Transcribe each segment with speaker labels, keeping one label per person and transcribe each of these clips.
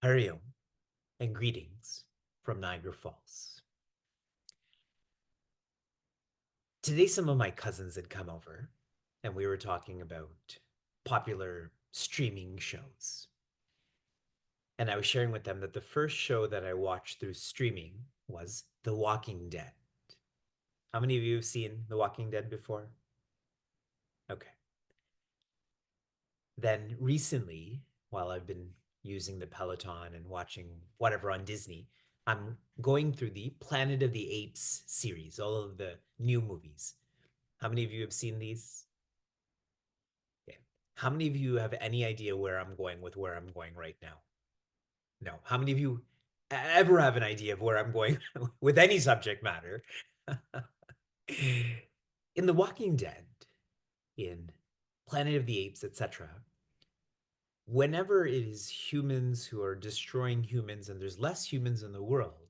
Speaker 1: Hariom and greetings from Niagara Falls. Today, some of my cousins had come over and we were talking about popular streaming shows. And I was sharing with them that the first show that I watched through streaming was The Walking Dead. How many of you have seen The Walking Dead before? Okay. Then recently, while I've been using the Peloton and watching whatever on Disney, I'm going through the Planet of the Apes series, all of the new movies. How many of you have seen these? Okay. How many of you have any idea where I'm going with where I'm going right now? No. How many of you ever have an idea of where I'm going with any subject matter? In The Walking Dead, in Planet of the Apes, etc., whenever it is humans who are destroying humans and there's less humans in the world,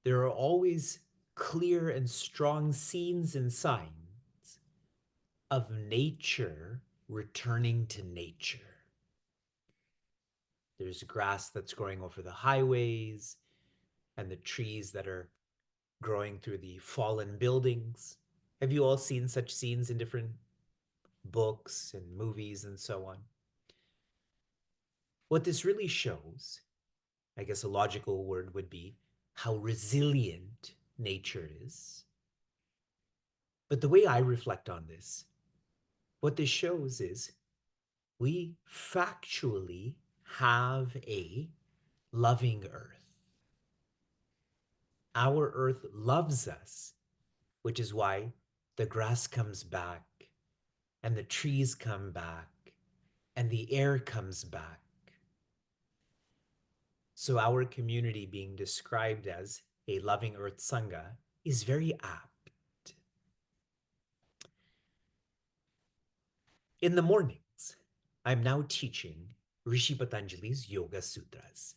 Speaker 1: there are always clear and strong scenes and signs of nature returning to nature. There's grass that's growing over the highways and the trees that are growing through the fallen buildings. Have you all seen such scenes in different books and movies and so on? What this really shows, I guess a logical word would be how resilient nature is. But the way I reflect on this, what this shows is we factually have a loving earth. Our earth loves us, which is why the grass comes back and the trees come back and the air comes back. So our community being described as a loving earth Sangha is very apt. In the mornings, I'm now teaching Rishi Patanjali's Yoga Sutras.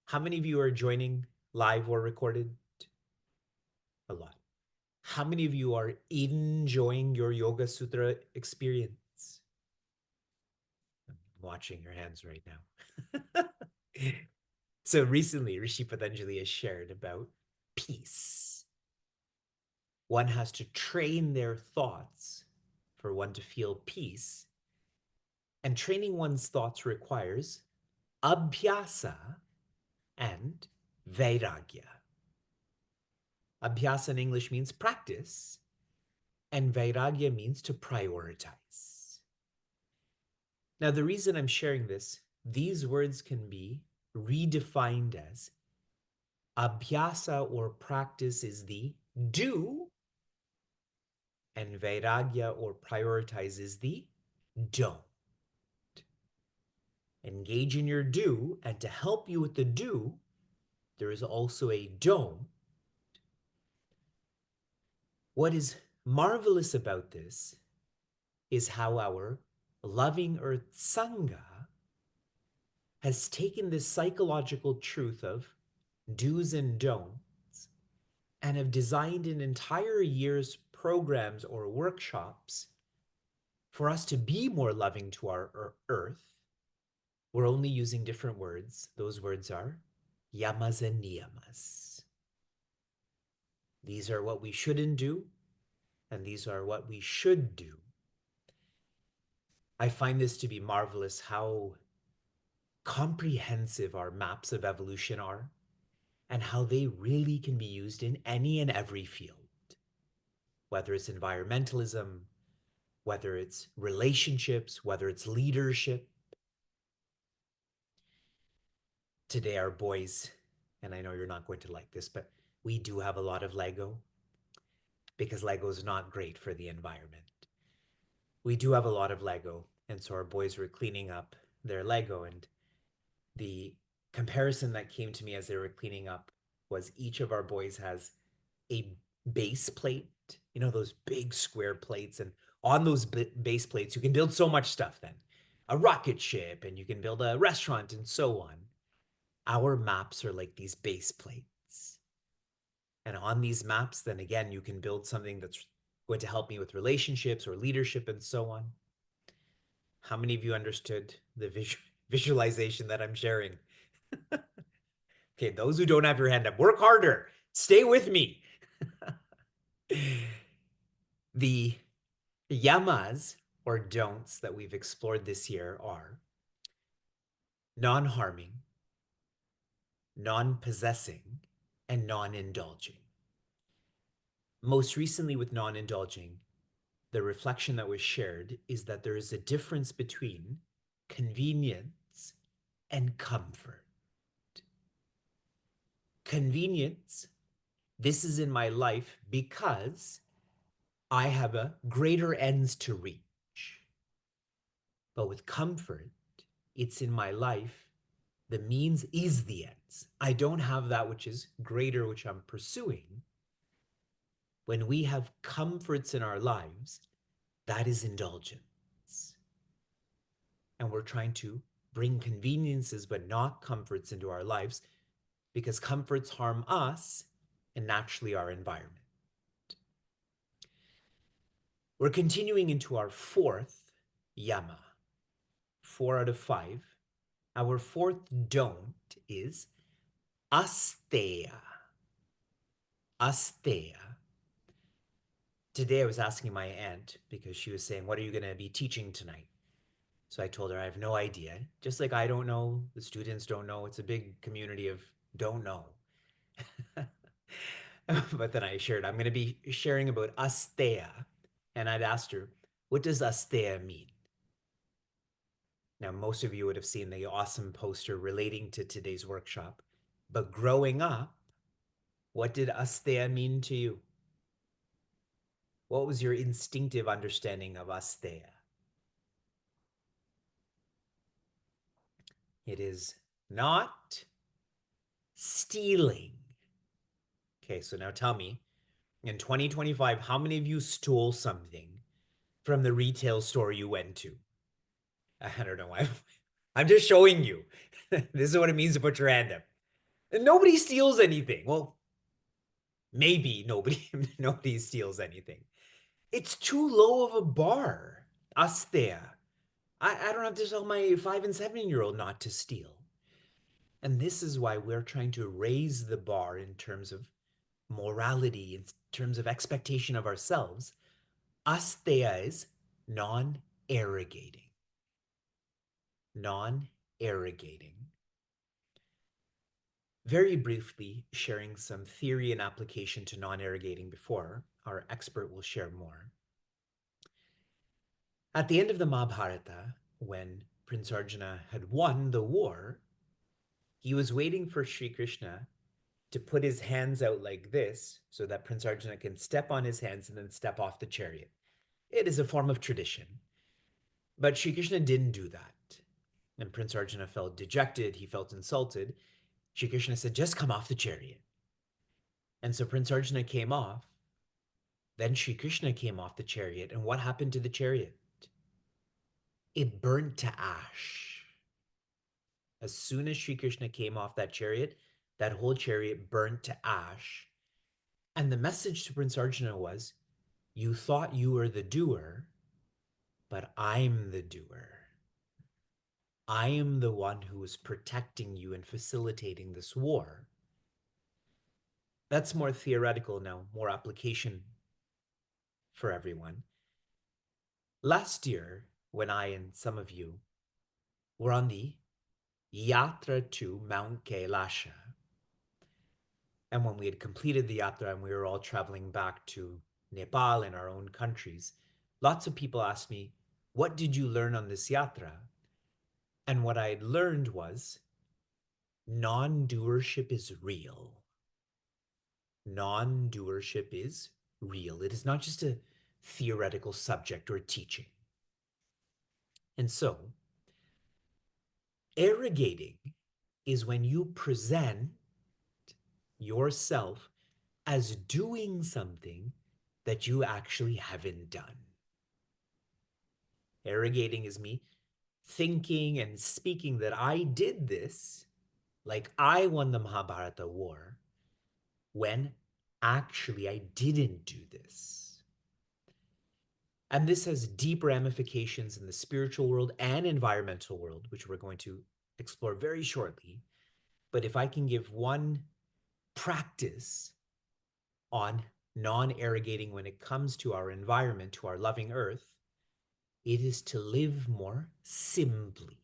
Speaker 1: How many of you are joining live or recorded? A lot. How many of you are enjoying your Yoga Sutra experience? I'm watching your hands right now. So recently, Rishi Patanjali has shared about peace. One has to train their thoughts for one to feel peace. And training one's thoughts requires abhyasa and vairagya. Abhyasa in English means practice, and vairagya means to prioritize. Now, the reason I'm sharing this, these words can be redefined as abhyasa or practice is the do, and vairagya or prioritize is the don't. Engage in your do, and to help you with the do, there is also a don't. What is marvelous about this is how our loving earth Sangha has taken this psychological truth of do's and don'ts and have designed an entire year's programs or workshops for us to be more loving to our earth. We're only using different words. Those words are yamas and niyamas. These are what we shouldn't do, and these are what we should do. I find this to be marvelous how comprehensive our maps of evolution are and how they really can be used in any and every field, whether it's environmentalism, whether it's relationships, whether it's leadership. Today, our boys, and I know you're not going to like this, but we do have a lot of Lego because Lego is not great for the environment. We do have a lot of Lego, and so our boys were cleaning up their Lego, and the comparison that came to me as they were cleaning up was each of our boys has a base plate, you know, those big square plates. And on those base plates, you can build so much stuff then. A rocket ship, and you can build a restaurant, and so on. Our maps are like these base plates. And on these maps, then again, you can build something that's going to help me with relationships or leadership and so on. How many of you understood the visualization that I'm sharing. Okay, those who don't have your hand up, work harder. Stay with me. The yamas or don'ts that we've explored this year are non-harming, non-possessing, and non-indulging. Most recently with non-indulging, the reflection that was shared is that there is a difference between convenience and comfort. Convenience, this is in my life because I have a greater ends to reach. But with comfort, it's in my life, the means is the ends. I don't have that which is greater, which I'm pursuing. When we have comforts in our lives, that is indulgence. And we're trying to bring conveniences but not comforts into our lives because comforts harm us and naturally our environment. We're continuing into our fourth yama, 4 out of 5. Our fourth don't is Asteya. Asteya. Today I was asking my aunt because she was saying, what are you going to be teaching tonight? So I told her I have no idea. Just like I don't know, the students don't know. It's a big community of don't know. But then I shared, I'm going to be sharing about Asteya. And I'd asked her, what does Asteya mean? Now, most of you would have seen the awesome poster relating to today's workshop. But growing up, what did Asteya mean to you? What was your instinctive understanding of Asteya? It is not stealing. Okay, so now tell me, in 2025, how many of you stole something from the retail store you went to? I don't know. I'm just showing you. This is what it means to put your hand up. And nobody steals anything. Well, maybe nobody steals anything. It's too low of a bar. Asteya. I don't have to tell my 5 and 7-year-old not to steal. And this is why we're trying to raise the bar in terms of morality, in terms of expectation of ourselves. Asteya is non-arrogating. Non-arrogating. Very briefly, sharing some theory and application to non-arrogating before our expert will share more. At the end of the Mahabharata, when Prince Arjuna had won the war, he was waiting for Sri Krishna to put his hands out like this so that Prince Arjuna can step on his hands and then step off the chariot. It is a form of tradition. But Sri Krishna didn't do that. And Prince Arjuna felt dejected. He felt insulted. Sri Krishna said, just come off the chariot. And so Prince Arjuna came off. Then Sri Krishna came off the chariot. And what happened to the chariot? It burnt to ash. As soon as Sri Krishna came off that chariot, that whole chariot burnt to ash. And the message to Prince Arjuna was, you thought you were the doer, but I'm the doer. I am the one who is protecting you and facilitating this war. That's more theoretical now, more application for everyone. Last year, when I and some of you were on the Yatra to Mount Kailasha, and when we had completed the Yatra and we were all traveling back to Nepal and our own countries, lots of people asked me, what did you learn on this Yatra? And what I had learned was non-doership is real. Non-doership is real. It is not just a theoretical subject or teaching. And so, arrogating is when you present yourself as doing something that you actually haven't done. Arrogating is me thinking and speaking that I did this, like I won the Mahabharata war, when actually I didn't do this. And this has deep ramifications in the spiritual world and environmental world, which we're going to explore very shortly. But if I can give one practice on non-arrogating when it comes to our environment, to our loving earth, it is to live more simply.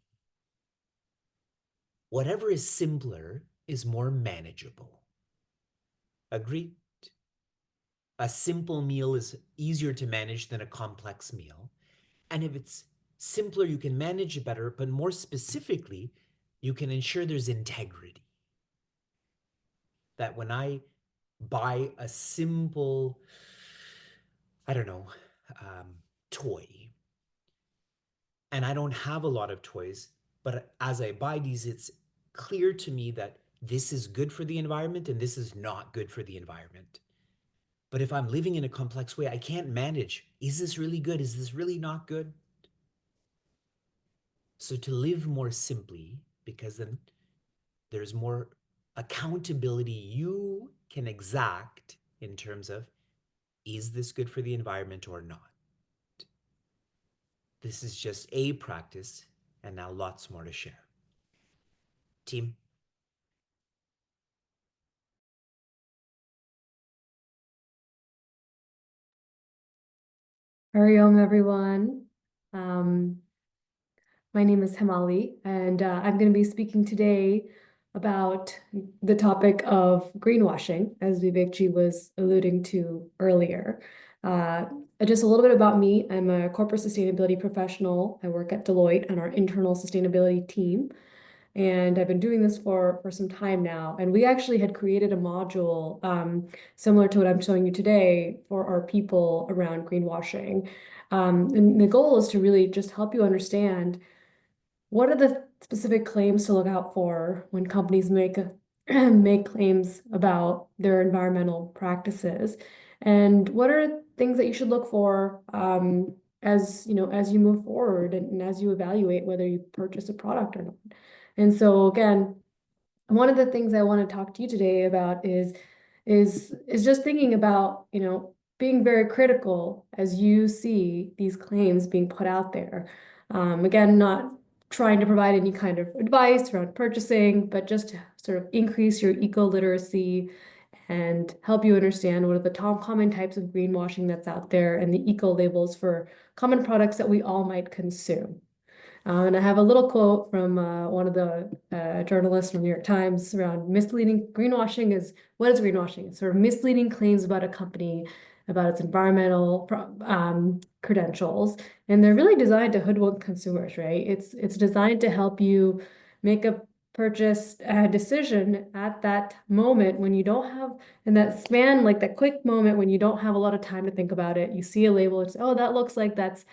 Speaker 1: Whatever is simpler is more manageable. Agreed? A simple meal is easier to manage than a complex meal. And if it's simpler, you can manage it better, but more specifically, you can ensure there's integrity. That when I buy a simple, I don't know, toy, and I don't have a lot of toys, but as I buy these, it's clear to me that this is good for the environment and this is not good for the environment. But if I'm living in a complex way, I can't manage. Is this really good? Is this really not good? So to live more simply, because then there's more accountability you can exact in terms of, is this good for the environment or not? This is just a practice, and now lots more to share. Team?
Speaker 2: Hariom, everyone. My name is Hemali, and I'm going to be speaking today about the topic of greenwashing, as Vivekji was alluding to earlier. Uh, just a little bit about me. I'm a corporate sustainability professional. I work at Deloitte on our internal sustainability team. And I've been doing this for some time now. And we actually had created a module similar to what I'm showing you today for our people around greenwashing. And the goal is to really just help you understand what are the specific claims to look out for when companies make make claims about their environmental practices, and what are things that you should look for as you know as you move forward and as you evaluate whether you purchase a product or not. And so again, one of the things I want to talk to you today about is just thinking about, being very critical as you see these claims being put out there. Again, not trying to provide any kind of advice around purchasing, but just to sort of increase your eco literacy and help you understand what are the top common types of greenwashing that's out there and the eco labels for common products that we all might consume. And I have a little quote from one of the journalists from New York Times around misleading greenwashing is, what is greenwashing? It's sort of misleading claims about a company, about its environmental credentials. And they're really designed to hoodwink consumers, right? It's designed to help you make a purchase decision at that moment when you don't have, in that span, like that quick moment when you don't have a lot of time to think about it. You see a label, it's, oh, that looks like that's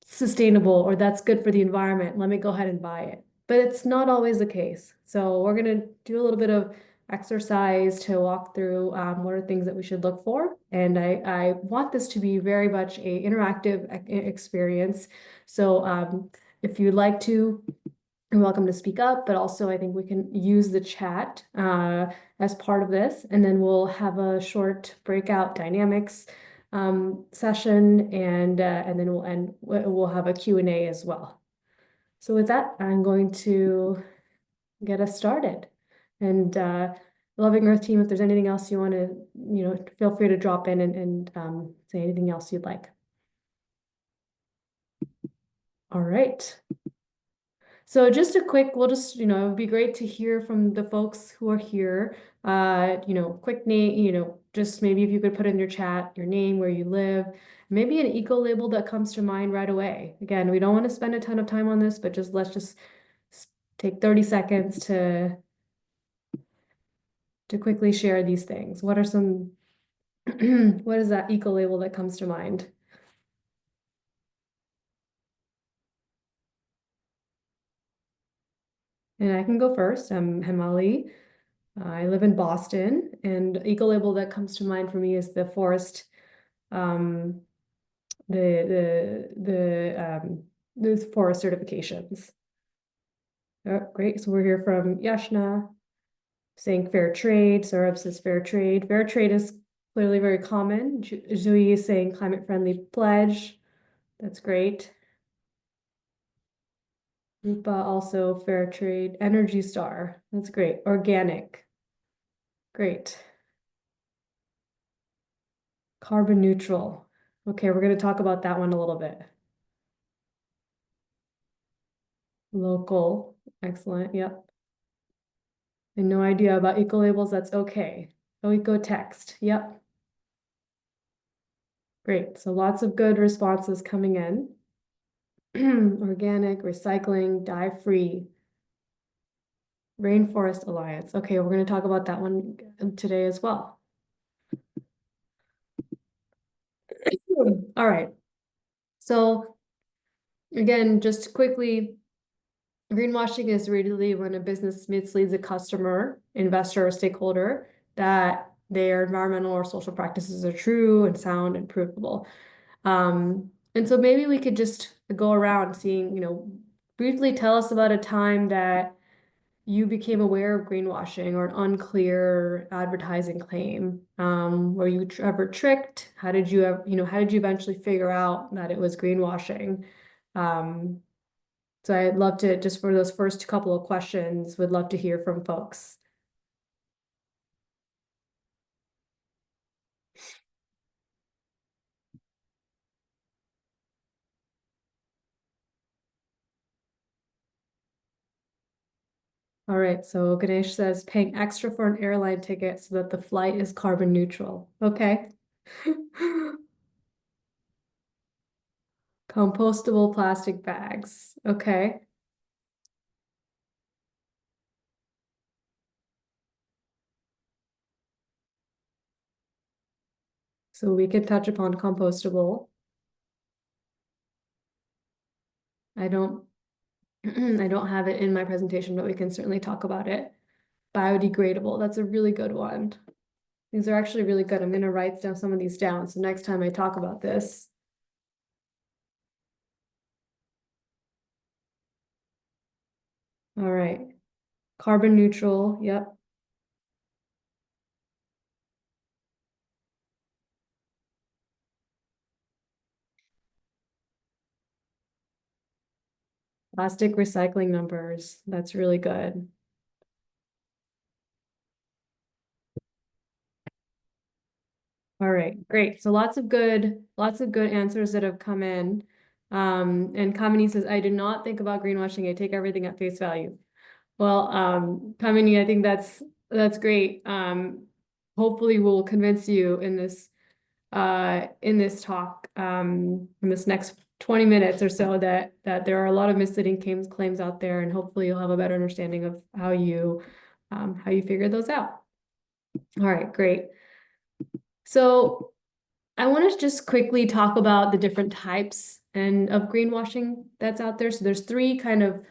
Speaker 2: sustainable or that's good for the environment. Let me go ahead and buy it. But it's not always the case. So we're going to do a little bit of exercise to walk through what are things that we should look for. And I want this to be very much a interactive experience. So if you'd like to, you're welcome to speak up, but also I think we can use the chat as part of this, and then we'll have a short breakout dynamics session, and then we'll have a Q&A as well. So with that, I'm going to get us started. And Loving Earth team, if there's anything else you want to, feel free to drop in and say anything else you'd like. All right. So just a quick, we'll just, it would be great to hear from the folks who are here. Quick name, just maybe if you could put in your chat, your name, where you live, maybe an eco label that comes to mind right away. Again, we don't want to spend a ton of time on this, but let's just take 30 seconds to quickly share these things. What are some, what is that eco label that comes to mind? And I can go first. I'm Hemali. I live in Boston, and eco label that comes to mind for me is the forest, um, the forest certifications. Oh, great. So we're here from Yashna saying fair trade. Saurabh says fair trade. Fair trade is clearly very common. Zui is saying climate friendly pledge. That's great. Rupa also fair trade, Energy Star. That's great. Organic. Great. Carbon neutral. Okay, we're going to talk about that one a little bit. Local. Excellent. Yep. And no idea about eco labels. That's okay. Oh, eco text. Yep. Great. So lots of good responses coming in. Organic, recycling, dye-free, Rainforest Alliance. Okay, we're going to talk about that one today as well. All right. So again, just quickly, greenwashing is really when a business misleads a customer, investor, or stakeholder that their environmental or social practices are true and sound and provable. And so maybe we could just go around seeing, briefly tell us about a time that you became aware of greenwashing or an unclear advertising claim. Were you ever tricked? How did you ever, how did you eventually figure out that it was greenwashing? Um, so I'd love to, just for those first couple of questions, would love to hear from folks. All right, so Ganesh says paying extra for an airline ticket so that the flight is carbon neutral. Okay. Compostable plastic bags. Okay. So we could touch upon compostable. I don't I don't have it in my presentation, but we can certainly talk about it. Biodegradable, that's a really good one. These are actually really good. I'm gonna write down some of these down, so next time I talk about this. All right, carbon neutral, yep. Plastic recycling numbers, that's really good. All right, great. So lots of good answers that have come in. And Kamini says, I did not think about greenwashing. I take everything at face value. Well, Kamini, I think that's great. Hopefully we'll convince you in this talk, in this next 20 minutes or so that there are a lot of misleading claims out there, and hopefully you'll have a better understanding of how you figure those out. All right, great. So I want to just quickly talk about the different types of greenwashing that's out there. So there's three kind of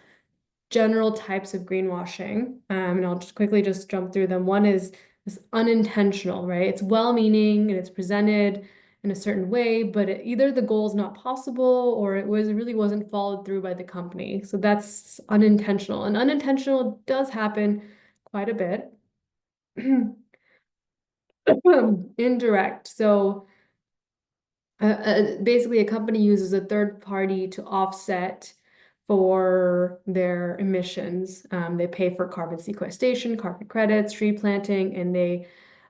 Speaker 2: general types of greenwashing, and I'll just quickly jump through them. One is this unintentional, right? It's well-meaning and it's presented in a certain way, but either the goal is not possible or it really wasn't followed through by the company. So that's unintentional, and unintentional does happen quite a bit. Indirect. So basically a company uses a third party to offset for their emissions. They pay for carbon sequestration, carbon credits, tree planting, and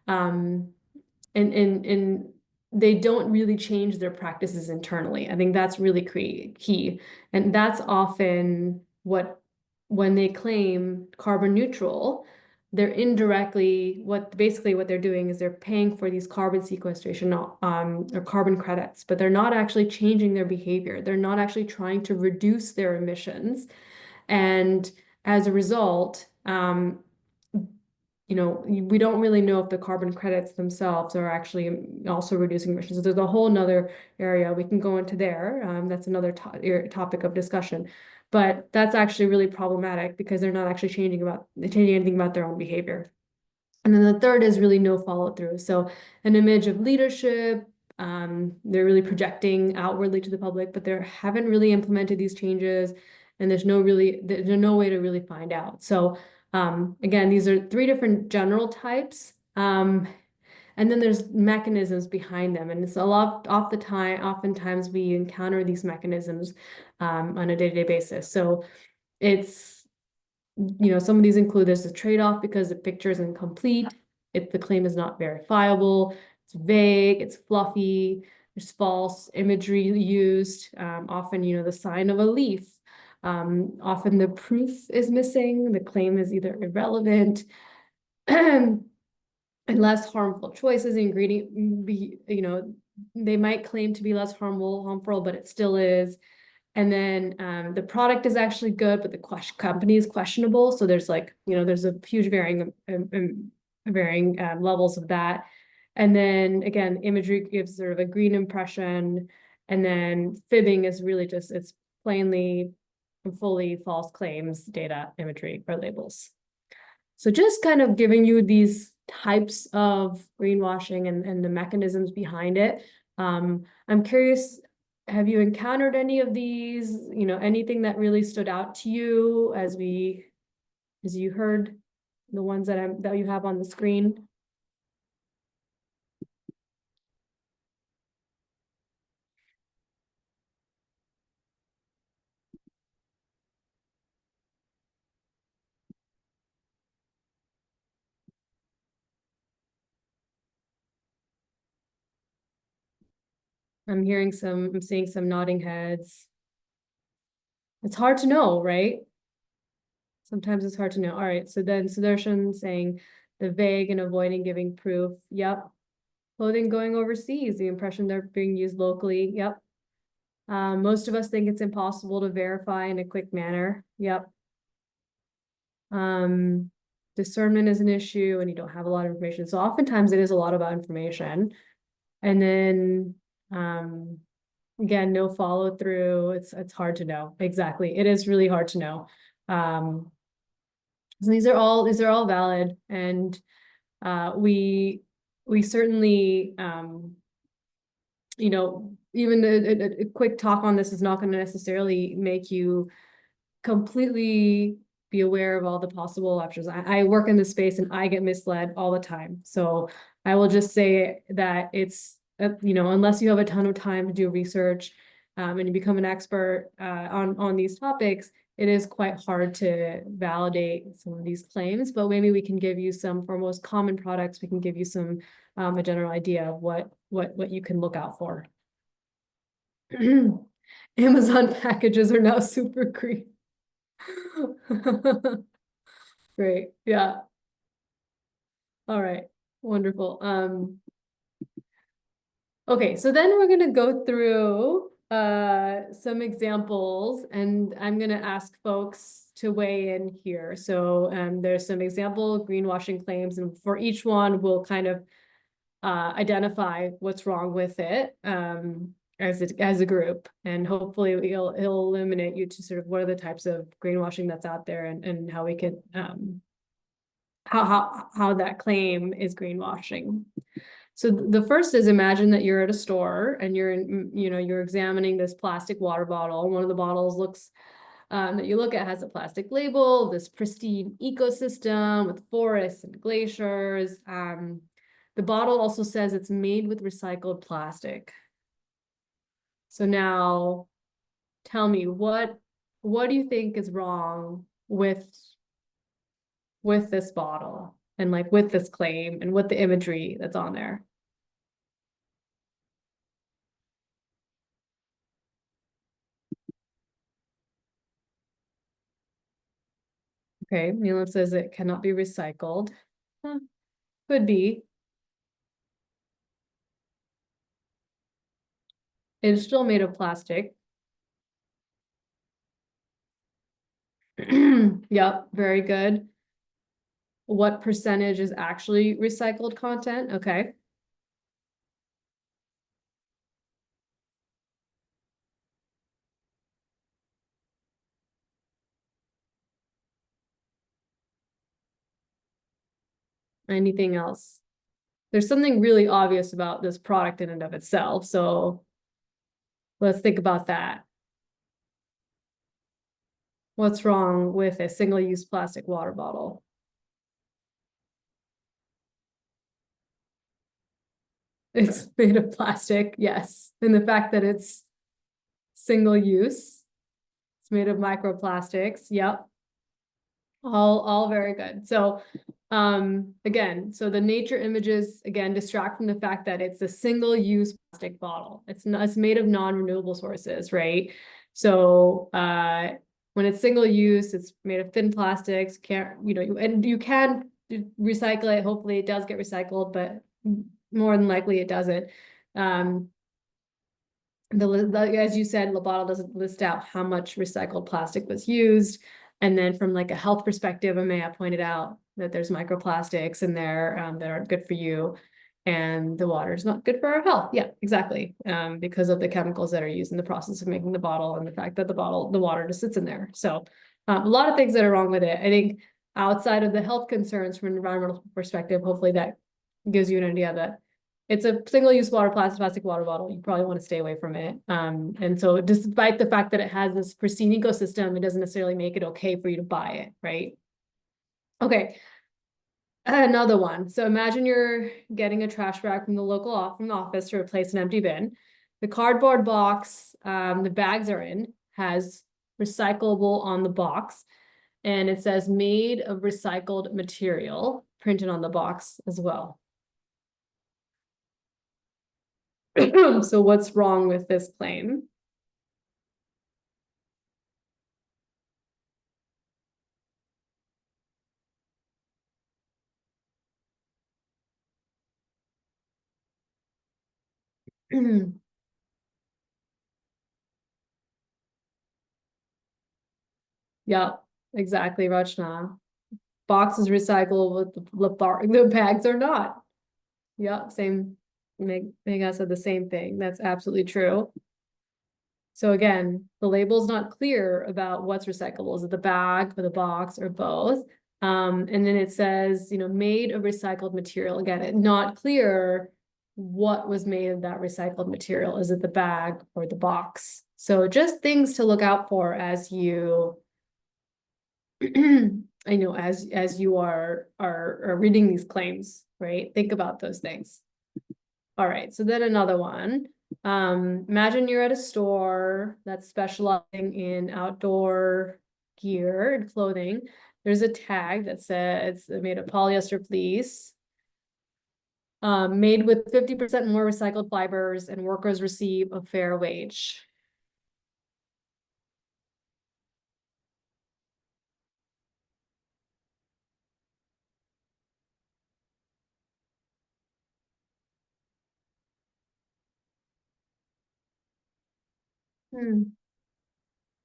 Speaker 2: um, and they don't really change their practices internally. I think that's really key. And that's often when they claim carbon neutral, they're indirectly, basically what they're doing is they're paying for these carbon sequestration, or carbon credits, but they're not actually changing their behavior. They're not actually trying to reduce their emissions. And as a result, we don't really know if the carbon credits themselves are actually also reducing emissions. So there's a whole nother area we can go into there. That's another topic of discussion. But that's actually really problematic because they're not actually changing anything about their own behavior. And then the third is really no follow through. So an image of leadership, they're really projecting outwardly to the public, but they haven't really implemented these changes, and there's no way to really find out. So again, these are three different general types. And then there's mechanisms behind them. And it's a lot off the time, oftentimes we encounter these mechanisms on a day-to-day basis. So it's, some of these include there's a trade-off because the picture is incomplete, if the claim is not verifiable, it's vague, it's fluffy, there's false imagery used, often, the sign of a leaf. Often the proof is missing, the claim is either irrelevant, and less harmful choices, ingredient, they might claim to be less harmful, but it still is. And then the product is actually good, but the company is questionable. So there's there's a huge varying levels of that. And then again, imagery gives sort of a green impression. And then fibbing is really just, it's plainly and fully false claims, data, imagery, or labels. So just kind of giving you these types of greenwashing and the mechanisms behind it. I'm curious, have you encountered any of these, anything that really stood out to you as you heard the ones that you have on the screen? I'm seeing some nodding heads. It's hard to know, right? Sometimes it's hard to know. All right, so then Sudarshan saying the vague and avoiding giving proof. Yep. Clothing going overseas, the impression they're being used locally. Yep. Most of us think it's impossible to verify in a quick manner. Yep. Discernment is an issue and you don't have a lot of information. So oftentimes it is a lot about information. And then again, no follow through. It's hard to know. Exactly. It is really hard to know. So these are all valid, and we certainly even a quick talk on this is not going to necessarily make you completely be aware of all the possible options. I work in this space and I get misled all the time. So I will just say that it's, unless you have a ton of time to do research and you become an expert on these topics, it is quite hard to validate some of these claims, but maybe we can give you some, for most common products, we can give you some, a general idea of what you can look out for. Amazon packages are now super green. Great. Yeah. All right. Wonderful. Okay, so then we're gonna go through some examples, and I'm gonna ask folks to weigh in here. So there's some example greenwashing claims, and for each one, we'll kind of identify what's wrong with it as a group, and hopefully it'll illuminate you to sort of what are the types of greenwashing that's out there, and how we could how that claim is greenwashing. So the first is, imagine that you're at a store and you're examining this plastic water bottle. One of the bottles looks that you look at has a plastic label, this pristine ecosystem with forests and glaciers. The bottle also says it's made with recycled plastic. So now tell me, what do you think is wrong with this bottle and like with this claim and with the imagery that's on there? Okay, Milan says it cannot be recycled. Huh, could be. It's still made of plastic. Yep, very good. What percentage is actually recycled content? Okay. Anything else? There's something really obvious about this product in and of itself. So let's think about that. What's wrong with a single-use plastic water bottle? It's made of plastic, yes. And the fact that it's single use, it's made of microplastics. Yep. All very good. So, again, so the nature images, again, distract from the fact that it's a single-use plastic bottle. It's made of non-renewable sources, right? So, when it's single use, it's made of thin plastics, and you can recycle it. Hopefully it does get recycled, but more than likely it doesn't. Um, as you said, the bottle doesn't list out how much recycled plastic was used. And then from like a health perspective, Amaya pointed out that there's microplastics in there that aren't good for you. And the water is not good for our health. Yeah, exactly. Because of the chemicals that are used in the process of making the bottle and the fact that the water just sits in there. So a lot of things that are wrong with it. I think outside of the health concerns from an environmental perspective, hopefully that gives you an idea that it's a single-use plastic water bottle. You probably want to stay away from it. And so despite the fact that it has this pristine ecosystem, it doesn't necessarily make it okay for you to buy it, right? Okay, another one. So imagine you're getting a trash bag from the office to replace an empty bin. The cardboard box the bags are in has recyclable on the box, and it says made of recycled material printed on the box as well. So what's wrong with this claim? Yep, exactly, Rachna. Box is recyclable, but the bags are not. Yep, same. Meg said the same thing. That's absolutely true. So again, the label's not clear about what's recyclable. Is it the bag or the box or both? And then it says, made of recycled material. Again, it's not clear what was made of that recycled material. Is it the bag or the box? So just things to look out for as you I know as you are reading these claims, right? Think about those things. All right, so then another one. Imagine you're at a store that's specializing in outdoor gear and clothing. There's a tag that says it's made of polyester fleece, made with 50% more recycled fibers, and workers receive a fair wage.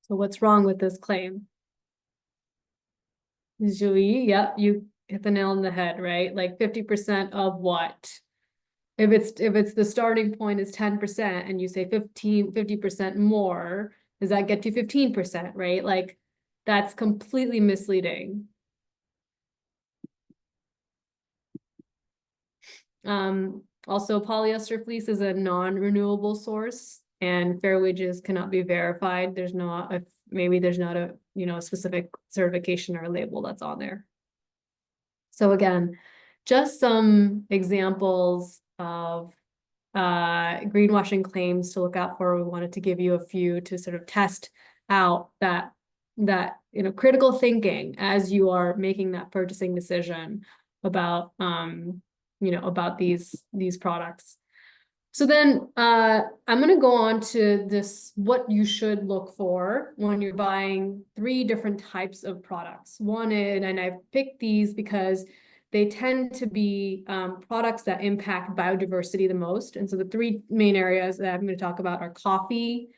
Speaker 2: So what's wrong with this claim? Julie, yep, you hit the nail on the head, right? Like 50% of what? If it's the starting point is 10% and you say 50% more, does that get you 15%, right? Like that's completely misleading. Also polyester fleece is a non-renewable source and fair wages cannot be verified. Maybe there's not a, a specific certification or label that's on there. So again, just some examples of greenwashing claims to look out for. We wanted to give you a few to sort of test out that critical thinking as you are making that purchasing decision about about these products. So then I'm going to go on to this, what you should look for when you're buying 3 different types of products. One is, and I picked these because they tend to be products that impact biodiversity the most. And so the 3 main areas that I'm going to talk about are coffee,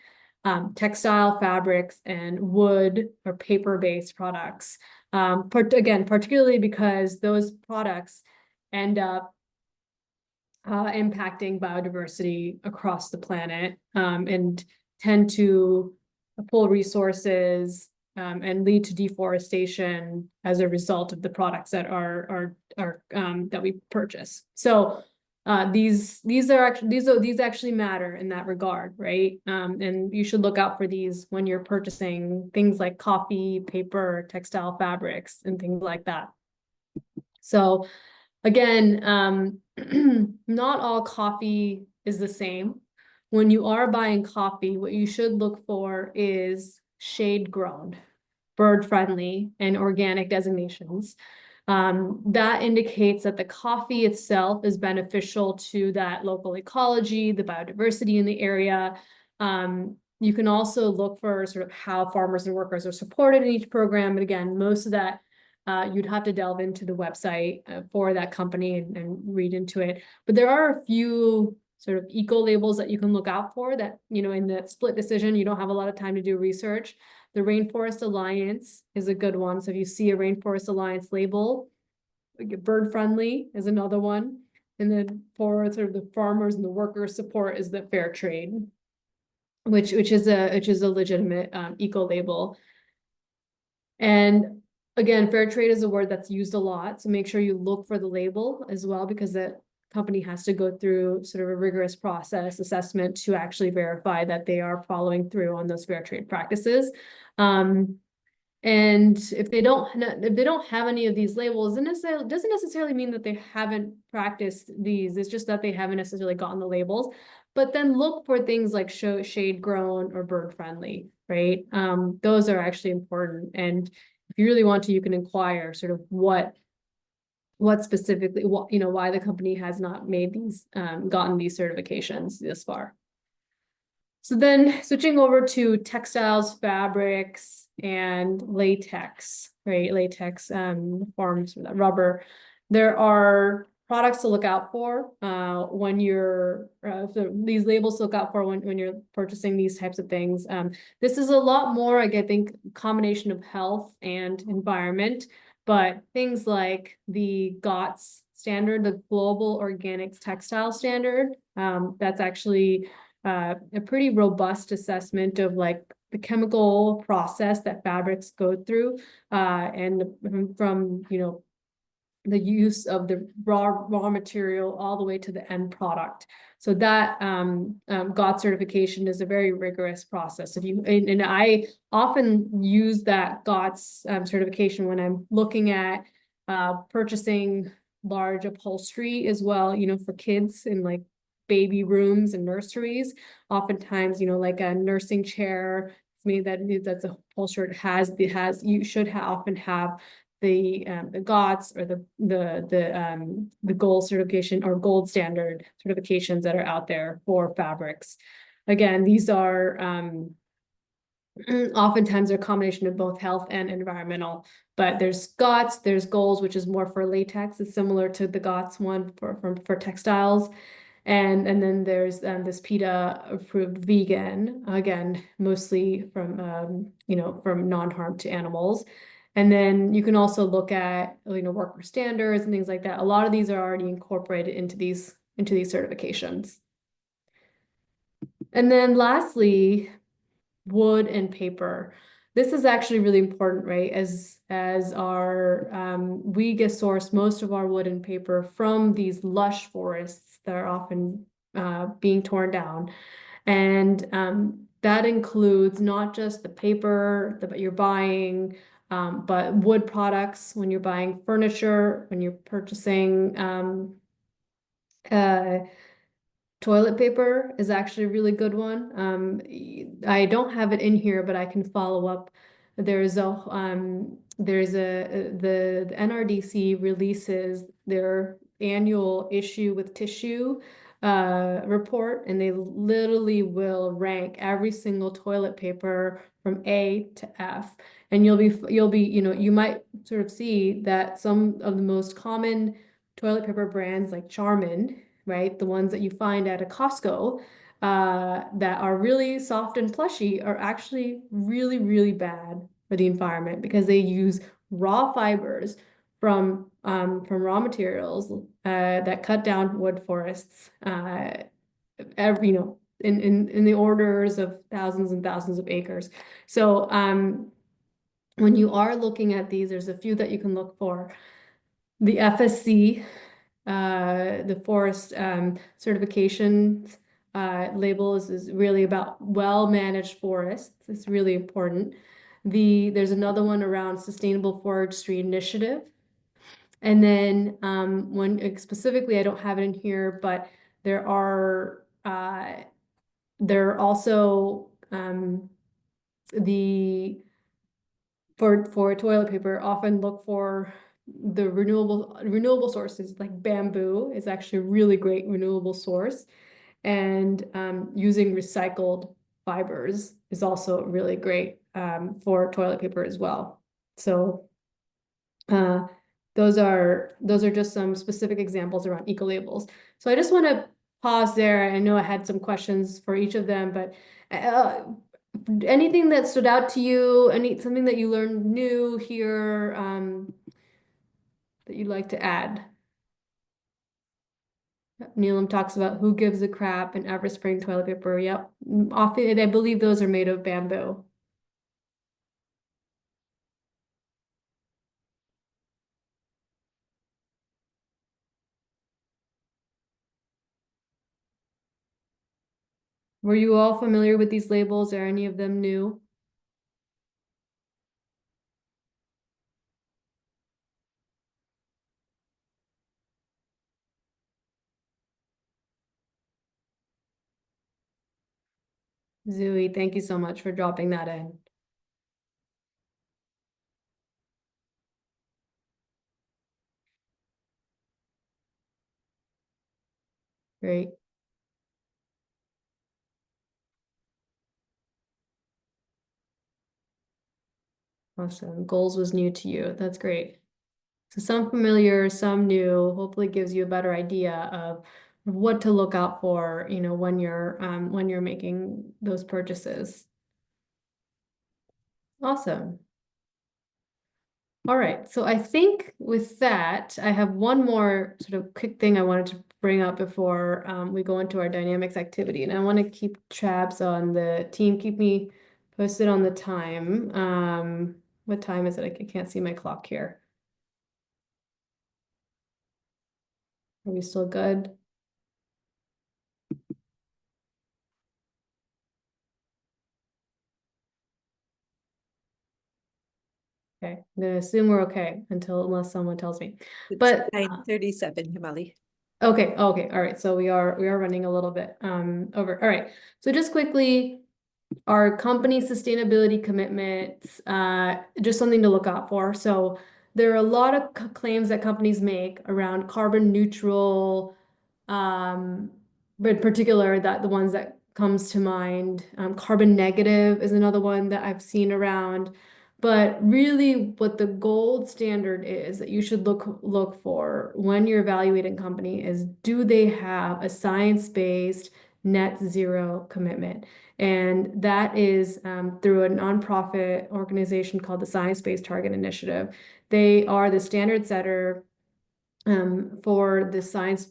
Speaker 2: textile fabrics, and wood or paper-based products. Again, particularly because those products end up impacting biodiversity across the planet and tend to pull resources and lead to deforestation as a result of the products that are that we purchase. So these actually matter in that regard, right? And you should look out for these when you're purchasing things like coffee, paper, textile fabrics, and things like that. So Again, not all coffee is the same. When you are buying coffee, what you should look for is shade grown, bird friendly, and organic designations. That indicates that the coffee itself is beneficial to that local ecology, the biodiversity in the area. You can also look for sort of how farmers and workers are supported in each program. But again, most of that you'd have to delve into the website for that company and read into it. But there are a few sort of eco labels that you can look out for that, in that split decision, you don't have a lot of time to do research. The Rainforest Alliance is a good one. So if you see a Rainforest Alliance label, bird friendly is another one. And then for sort of the farmers and the workers support is the fair trade, which is a legitimate eco label. And again, fair trade is a word that's used a lot. So make sure you look for the label as well, because that company has to go through sort of a rigorous process assessment to actually verify that they are following through on those fair trade practices. And if they don't have any of these labels, it doesn't necessarily mean that they haven't practiced these. It's just that they haven't necessarily gotten the labels. But then look for things like shade grown or bird friendly, right? Those are actually important. And if you really want to, you can inquire sort of what specifically, why the company has not made these, gotten these certifications this far. So then switching over to textiles, fabrics, and latex, right? Latex forms rubber. There are products to look out for when you're, so these labels to look out for when you're purchasing these types of things. This is a lot more, I think, combination of health and environment, but things like the GOTS standard, the Global Organics Textile Standard, that's actually a pretty robust assessment of like the chemical process that fabrics go through, and from the use of the raw material all the way to the end product. So that GOT certification is a very rigorous process. If you and I often use that GOTS certification when I'm looking at purchasing large upholstery as well, for kids in like baby rooms and nurseries. Oftentimes, like a nursing chair, it's made that's a upholstered you should often have the GOTS or the gold certification or gold standard certifications that are out there for fabrics. Again, these are oftentimes they're a combination of both health and environmental, but there's GOTS, there's GOLDS, which is more for latex. It's similar to the GOTS one for textiles. And then there's this PETA approved vegan, again, mostly from from non-harm to animals. And then you can also look at worker standards and things like that. A lot of these are already incorporated into these certifications. And then lastly, wood and paper. This is actually really important, right? As our we get sourced most of our wood and paper from these lush forests that are often being torn down. And that includes not just the paper that you're buying, but wood products when you're buying furniture, when you're purchasing uh, toilet paper is actually a really good one. I don't have it in here, but I can follow up. The NRDC releases their annual issue with tissue report, and they literally will rank every single toilet paper from A to F. And you might sort of see that some of the most common toilet paper brands like Charmin, right? The ones that you find at a Costco that are really soft and plushy are actually really, really bad for the environment because they use raw fibers from raw materials that cut down wood forests in the orders of thousands and thousands of acres. So when you are looking at these, there's a few that you can look for. The FSC, the forest certification label is really about well-managed forests. It's really important. There's another one around Sustainable Forestry Initiative. And then specifically, I don't have it in here, but there are there are also the for toilet paper, often look for the renewable sources like bamboo is actually a really great renewable source. And using recycled fibers is also really great for toilet paper as well. So uh, those are just some specific examples around eco labels. So I just want to pause there. I know I had some questions for each of them, but uh, anything that stood out to you, something that you learned new here that you'd like to add? Neelam talks about who gives a crap and Everspring toilet paper. Yep. Often, I believe those are made of bamboo. Were you all familiar with these labels? Are any of them new? Zooey, thank you so much for dropping that in. Great. Awesome. Goals was new to you. That's great. So some familiar, some new, hopefully gives you a better idea of what to look out for, when you're making those purchases. Awesome. All right, so I think with that, I have one more sort of quick thing I wanted to bring up before we go into our dynamics activity. And I want to keep tabs on the team, keep me posted on the time. What time is it? I can't see my clock here. Are we still good? Okay, I'm gonna assume we're okay unless someone tells me.
Speaker 3: It's
Speaker 2: But
Speaker 3: 9:37, Himali.
Speaker 2: okay, okay, all right. So we are running a little bit over. All right. So just quickly, our company sustainability commitments, just something to look out for. So there are a lot of claims that companies make around carbon neutral, but in particular that the ones that comes to mind, carbon negative is another one that I've seen around. But really what the gold standard is that you should look for when you're evaluating company is, do they have a science-based net zero commitment? And that is through a nonprofit organization called the Science-Based Target Initiative. They are the standard setter for the science,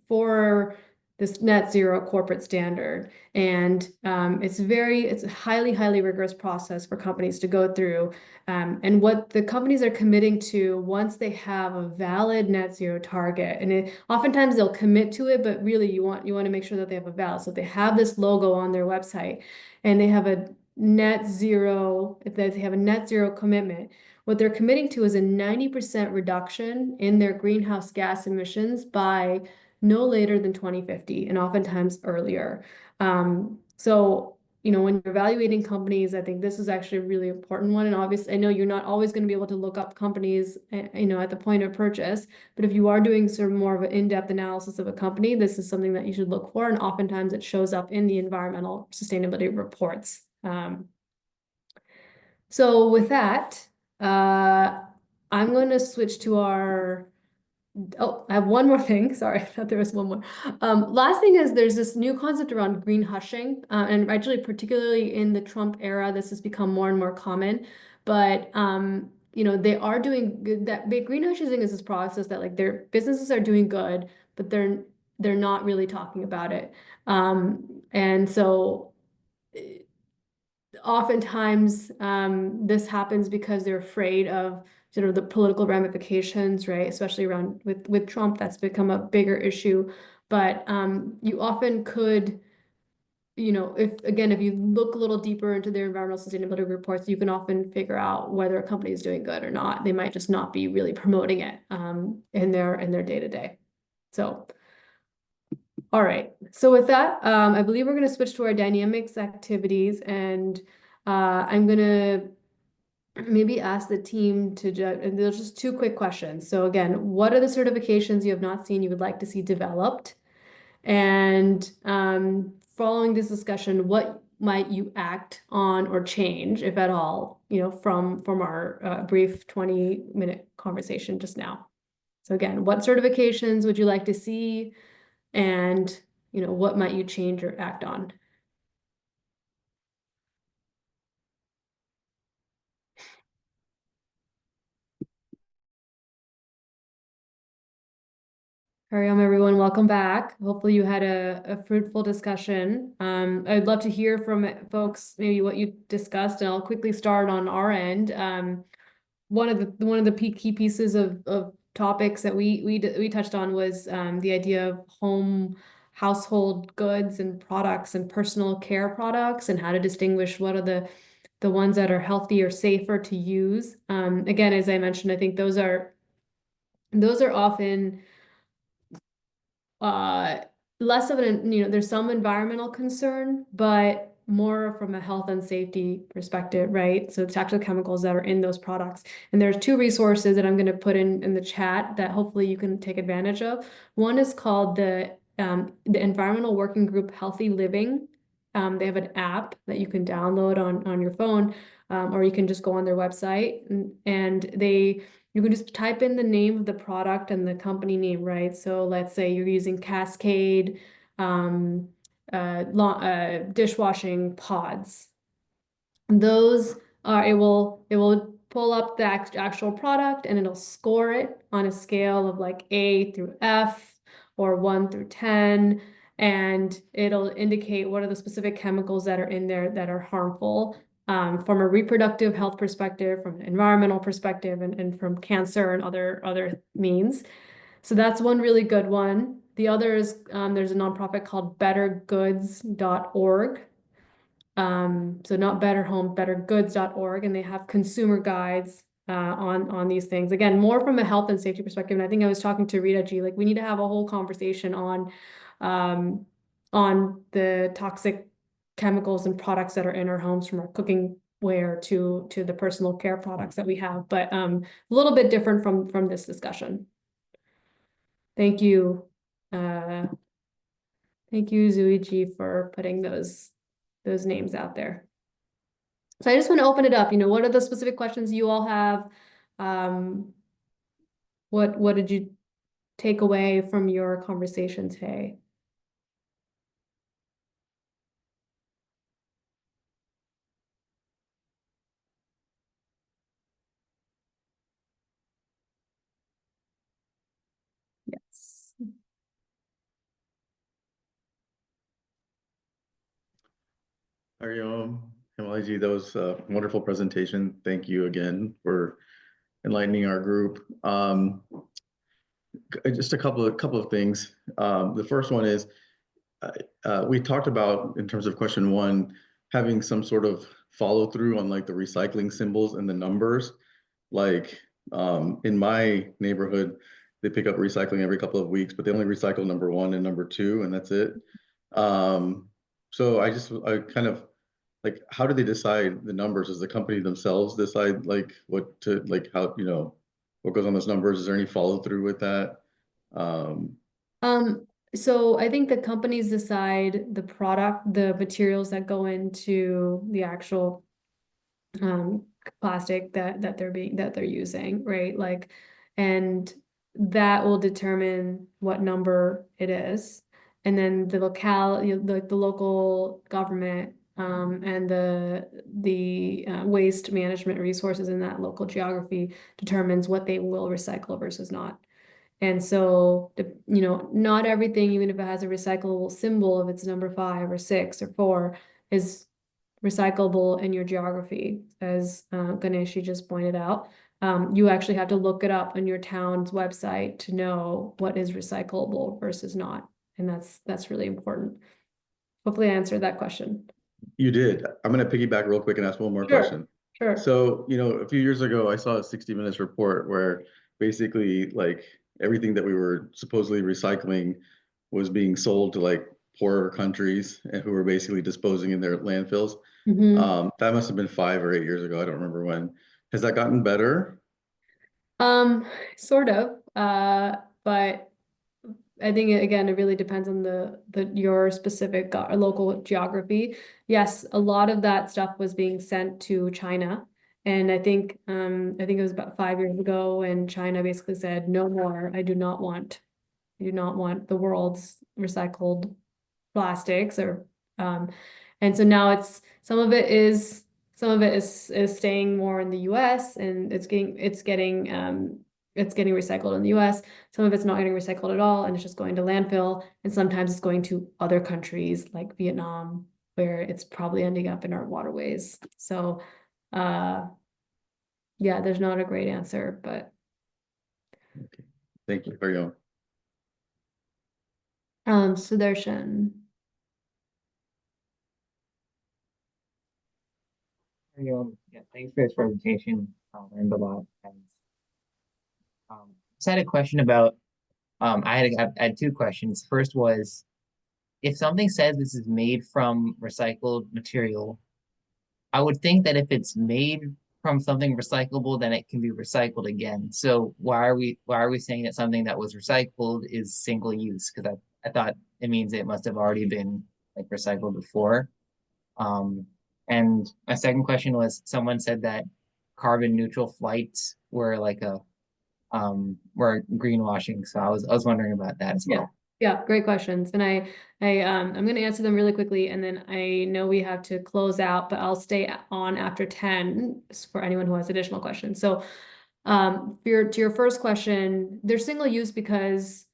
Speaker 2: for this net zero corporate standard. And it's a highly, highly rigorous process for companies to go through. And what the companies are committing to once they have a valid net zero target, and oftentimes they'll commit to it, but really you want to make sure that they have a valid. So if they have this logo on their website and they have a net zero, if they have a net zero commitment, what they're committing to is a 90% reduction in their greenhouse gas emissions by no later than 2050, and oftentimes earlier. So, when you're evaluating companies, I think this is actually a really important one. And obviously, I know you're not always going to be able to look up companies, at the point of purchase, but if you are doing sort of more of an in-depth analysis of a company, this is something that you should look for. And oftentimes it shows up in the environmental sustainability reports. So with that, I'm going to switch to oh, I have one more thing. Sorry, I thought there was one more. Last thing is there's this new concept around green hushing, and actually particularly in the Trump era, this has become more and more common. But they are doing good. That green hushing is this process that like their businesses are doing good, but they're not really talking about it. And so oftentimes this happens because they're afraid of sort of the political ramifications, right? Especially around with Trump, that's become a bigger issue. But you often could, if you look a little deeper into their environmental sustainability reports, you can often figure out whether a company is doing good or not. They might just not be really promoting it in their day-to-day. So, all right. So with that, I believe we're going to switch to our dynamics activities, and I'm going to maybe ask the team to judge, and there's just two quick questions. So again, what are the certifications you have not seen you would like to see developed? And following this discussion, what might you act on or change, if at all, from our brief 20-minute conversation just now? So again, what certifications would you like to see? And what might you change or act on? Hariom, everyone, welcome back. Hopefully you had a fruitful discussion. I'd love to hear from folks, maybe what you discussed, and I'll quickly start on our end. One of the key pieces of topics that we touched on was the idea of household goods and products and personal care products, and how to distinguish what are the ones that are healthy or safer to use. Again, as I mentioned, I think those are often uh less of an, there's some environmental concern, but more from a health and safety perspective, right? So the toxic chemicals that are in those products. And there's two resources that I'm going to put in the chat that hopefully you can take advantage of. One is called the Environmental Working Group Healthy Living. They have an app that you can download on your phone, or you can just go on their website, and you can just type in the name of the product and the company name, right? So let's say you're using Cascade dishwashing pods. Those are, it will pull up the actual product, and it'll score it on a scale of like A through F or 1 through 10. And it'll indicate what are the specific chemicals that are in there that are harmful, from a reproductive health perspective, from an environmental perspective, and from cancer and other means. So that's one really good one. The other is, there's a nonprofit called bettergoods.org. So not Better Home, bettergoods.org, and they have consumer guides on these things. Again, more from a health and safety perspective. And I think I was talking to Rita G, like we need to have a whole conversation on the toxic chemicals and products that are in our homes, from our cooking ware to the personal care products that we have, but a little bit different from this discussion. Thank you. Thank you, Zuiji, for putting those names out there. So I just want to open it up. What are the specific questions you all have? What did you take away from your conversation today? Yes.
Speaker 3: Ariom, Himalaji, that was a wonderful presentation. Thank you again for enlightening our group. Just a couple of things. The first one is we talked about, in terms of question one, having some sort of follow through on like the recycling symbols and the numbers. Like in my neighborhood, they pick up recycling every couple of weeks, but they only recycle number 1 and number 2, and that's it. So I kind of like, how do they decide the numbers? Does the company themselves decide like what to, like how, what goes on those numbers? Is there any follow through with that?
Speaker 2: So I think the companies decide the materials that go into the actual plastic that they're using, right? Like, and that will determine what number it is. And then the local government and the waste management resources in that local geography determines what they will recycle versus not. And so, not everything, even if it has a recyclable symbol, if it's number 5 or 6 or 4, is recyclable in your geography, as Ganeshi just pointed out. You actually have to look it up on your town's website to know what is recyclable versus not. And that's really important. Hopefully I answered that question.
Speaker 3: You did. I'm going to piggyback real quick and ask one more
Speaker 2: Sure,
Speaker 3: question.
Speaker 2: sure.
Speaker 3: So, a few years ago, I saw a 60 Minutes report where basically like everything that we were supposedly recycling was being sold to like poorer countries and who were basically disposing in their landfills. That must have been 5 or 8 years ago. I don't remember when. Has that gotten better?
Speaker 2: Sort of. But I think again, it really depends on your specific local geography. Yes, a lot of that stuff was being sent to China. And I think it was about 5 years ago, and China basically said, no more. I do not want the world's recycled plastics and so now some of it is staying more in the US, and it's getting recycled in the US. Some of it's not getting recycled at all, and it's just going to landfill, and sometimes it's going to other countries like Vietnam, where it's probably ending up in our waterways. So yeah, there's not a great answer, but
Speaker 3: Okay. Thank you. Very on.
Speaker 2: Sudarshan.
Speaker 4: Yeah, thanks for this presentation. I learned a lot. And just had a question about, I had two questions. First was, if something says this is made from recycled material, I would think that if it's made from something recyclable, then it can be recycled again. So why are we saying that something that was recycled is single use? Because I thought it means it must have already been like recycled before. And my second question was, someone said that carbon neutral flights were like were greenwashing. So I was wondering about that as well.
Speaker 2: Yeah, great questions. And I'm going to answer them really quickly, and then I know we have to close out, but I'll stay on after 10 for anyone who has additional questions. So, to your first question, they're single use because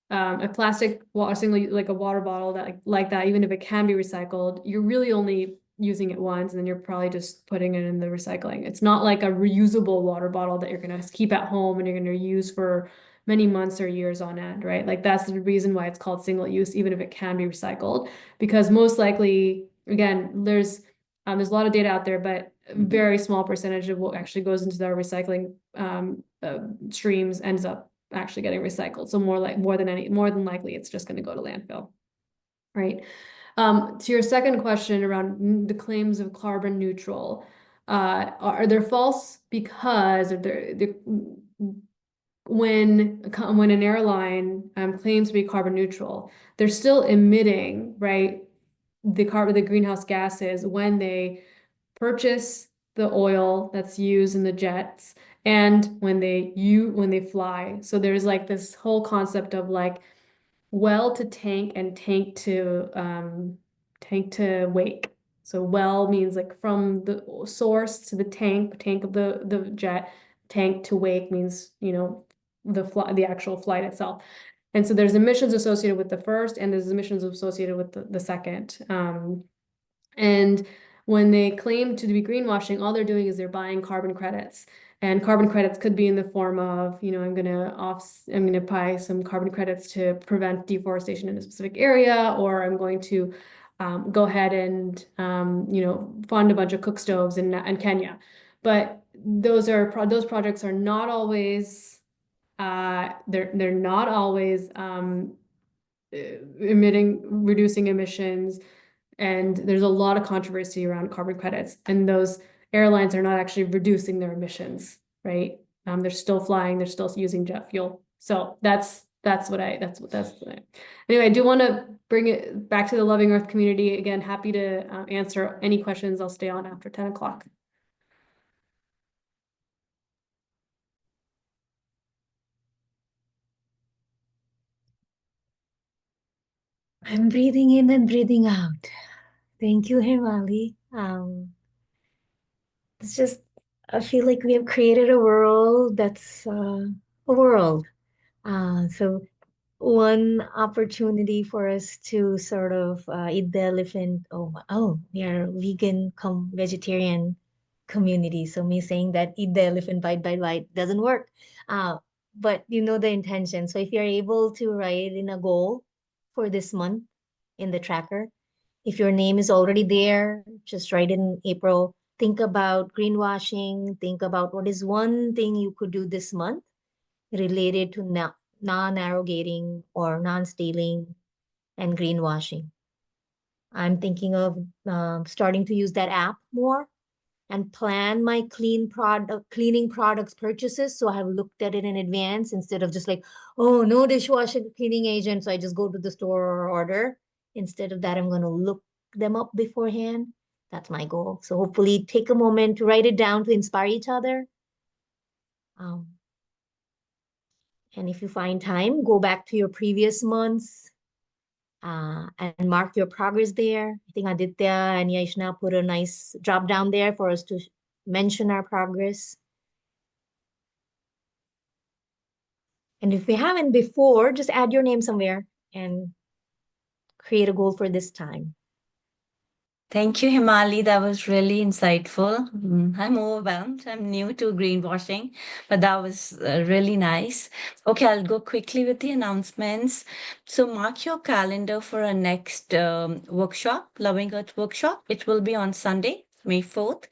Speaker 2: a plastic water single like a water bottle that like that, even if it can be recycled, you're really only using it once, and then you're probably just putting it in the recycling. It's not like a reusable water bottle that you're going to keep at home and you're going to use for many months or years on end, right? Like that's the reason why it's called single use, even if it can be recycled, because most likely, again, there's a lot of data out there, but a very small percentage of what actually goes into their recycling streams ends up actually getting recycled. So more than likely, it's just going to go to landfill, right? To your second question around the claims of carbon neutral, are they false because when an airline claims to be carbon neutral, they're still emitting, right, the greenhouse gases when they purchase the oil that's used in the jets and when they fly. So there's like this whole concept of like well to tank and tank to wake. So well means like from the source to the tank of the jet. Tank to wake means, the actual flight itself. And so there's emissions associated with the first, and there's emissions associated with the second. And when they claim to be greenwashing, all they're doing is they're buying carbon credits. And carbon credits could be in the form of, I'm gonna buy some carbon credits to prevent deforestation in a specific area, or I'm going to go ahead and fund a bunch of cook stoves in Kenya. But those projects are not always they're not always reducing emissions, and there's a lot of controversy around carbon credits, and those airlines are not actually reducing their emissions, right? They're still flying, they're still using jet fuel. So anyway, I do want to bring it back to the Loving Earth community. Again, happy to answer any questions. I'll stay on after 10 o'clock.
Speaker 5: I'm breathing in and breathing out. Thank you, Himali. It's just, I feel like we have created a world that's a world. So one opportunity for us to sort of eat the elephant. Oh, we are vegan, vegetarian community. So me saying that eat the elephant bite by bite doesn't work. But you know the intention. So if you're able to write in a goal for this month in the tracker, If your name is already there, just write in April. Think about greenwashing. Think about what is one thing you could do this month related to non-arrogating or non-stealing and greenwashing. I'm thinking of starting to use that app more and plan my cleaning products purchases. So I have looked at it in advance instead of just like, oh, no dishwasher cleaning agent. So I just go to the store or order. Instead of that, I'm going to look them up beforehand. That's my goal. So hopefully take a moment to write it down to inspire each other. And if you find time, go back to your previous months and mark your progress there. I think Aditya and Yaishna put a nice drop down there for us to mention our progress. And if we haven't before, just add your name somewhere and create a goal for this time.
Speaker 6: Thank you, Himali. That was really insightful. I'm overwhelmed. I'm new to greenwashing, but that was really nice. Okay, I'll go quickly with the announcements. So mark your calendar for our next workshop, Loving Earth workshop. It will be on Sunday, May 4th.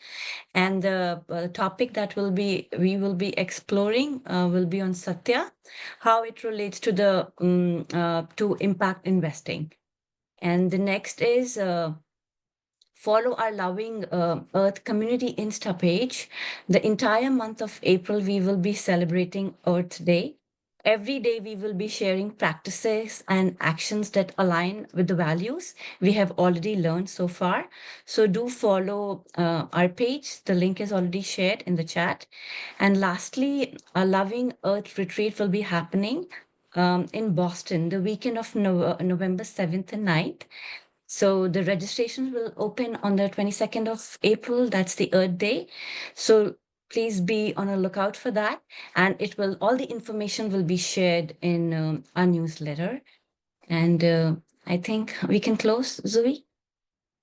Speaker 6: And the topic that we will be exploring will be on Satya, how it relates to the to impact investing. And the next is follow our Loving Earth community Insta page. The entire month of April, we will be celebrating Earth Day. Every day, we will be sharing practices and actions that align with the values we have already learned so far. So do follow our page. The link is already shared in the chat. And lastly, our Loving Earth retreat will be happening in Boston the weekend of November 7th and 9th. So the registrations will open on the 22nd of April. That's the Earth Day. So please be on a lookout for that. And all the information will be shared in our newsletter. And I think we can close, Zoe,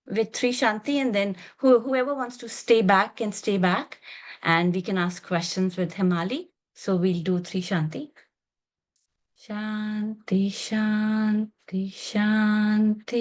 Speaker 6: with Three Shanti. And then whoever wants to stay back can stay back. And we can ask questions with Himali. So we'll do Three Shanti. Shanti, Shanti, Shanti.